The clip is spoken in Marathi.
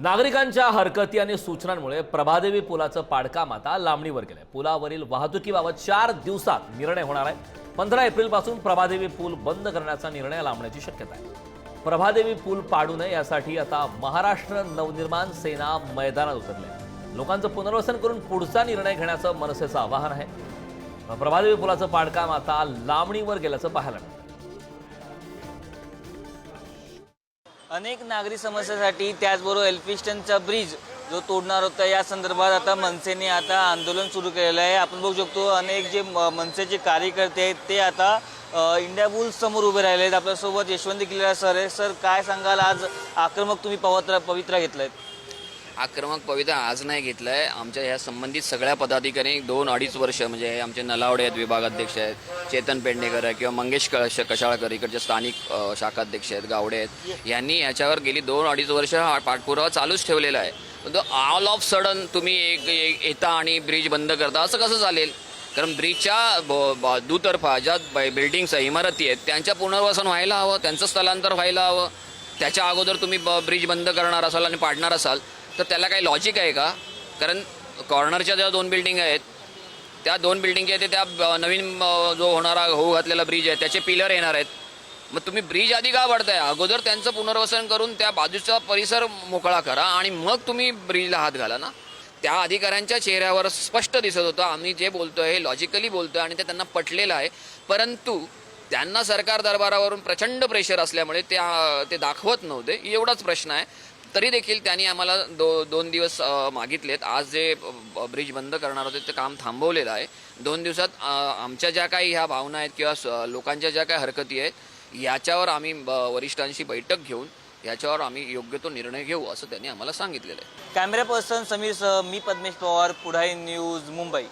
नागरिकांच्या हरकती आणि सूचनांमुळे प्रभादेवी पुलाचं पाडकाम आता लांबणीवर गेलंय। पुलावरील वाहतुकीबाबत 4 दिवसात निर्णय होणार आहे। 15 एप्रिलपासून प्रभादेवी पूल बंद करण्याचा निर्णय लांबण्याची शक्यता आहे। प्रभादेवी पूल पाडू नये यासाठी आता महाराष्ट्र नवनिर्माण सेना मैदानात उतरले। लोकांचं पुनर्वसन करून पुढचा निर्णय घेण्याचं मनसेचं आवाहन आहे। प्रभादेवी पुलाचं पाडकाम आता लांबणीवर गेल्याचं पाहायला मिळतं। अनेक नागरी समस्यासाठी त्याचबरोबर एल्फिस्टनचा ब्रिज जो तोडणार होता या संदर्भात आता मनसेने आता आंदोलन सुरू केलेलं आहे। आपण बघू शकतो अनेक जे मनसेचे कार्यकर्ते आहेत ते आता इंडिया बुल्स समोर उभे राहिले आहेत। आपल्यासोबत यशवंत किल्लेदार सर आहे। सर, काय सांगाल, आज आक्रमक तुम्ही पवित्रा घेतलाय? आक्रमक पवित्रा आज नाही घेतलाय। आमच्या ह्या संबंधित सगळ्या पदाधिकारी 2-2.5 वर्ष म्हणजे आमचे नलावडे आहेत, विभागाध्यक्ष आहेत, चेतन पेडणेकर आहे किंवा मंगेश कशाळकर इकडचे स्थानिक शाखाध्यक्ष आहेत, गावडे आहेत, यांनी याच्यावर गेली 2-2.5 वर्ष हा पाठपुरावा चालूच ठेवलेला आहे। पण ऑल ऑफ सडन तुम्ही येता आणि ब्रिज बंद करता असं कसं चालेल? कारण ब्रिजच्या दुतर्फा ज्या बिल्डिंग्स आहे, इमारती आहेत, त्यांच्या पुनर्वसन व्हायला हवं, त्यांचं स्थलांतर व्हायला हवं। त्याच्या अगोदर तुम्ही ब्रिज बंद करणार असाल आणि पाडणार असाल तर त्याला काही लॉजिक आहे का? कारण कॉर्नरच्या ज्या 2 बिल्डिंग आहेत त्या 2 बिल्डिंगच्या इथे त्या नवीन जो होऊ घातलेला ब्रिज आहे त्याचे पिलर येणार आहेत। मग तुम्ही ब्रिज आधी का पाडताय? अगोदर त्यांचं पुनर्वसन करून त्या बाजूचा परिसर मोकळा करा आणि मग तुम्ही ब्रिजला हात घाला ना। त्या अधिकाऱ्यांच्या चेहऱ्यावर स्पष्ट दिसत होतं आम्ही जे बोलतोय हे लॉजिकली बोलतोय आणि ते त्यांना पटलेलं आहे, परंतु त्यांना सरकार दरबारावरून प्रचंड प्रेशर असल्यामुळे ते दाखवत नव्हते। एवढाच प्रश्न आहे। तरी देखील त्यांनी आम्हाला 2 दिवस मागितलेत। आज जे ब्रिज बंद करणार होते ते काम थांबवलेलं आहे। 2 दिवसात आमच्या ज्या काही ह्या भावना आहेत किंवा लोकांच्या ज्या काही हरकती आहेत याच्यावर आम्ही वरिष्ठांशी बैठक घेऊन याच्यावर आम्ही योग्य तो निर्णय घेऊ असं त्यांनी आम्हाला सांगितलेलं आहे। कॅमेरा पर्सन समीर सह मी पद्मेश पवार, पुढारी न्यूज, मुंबई।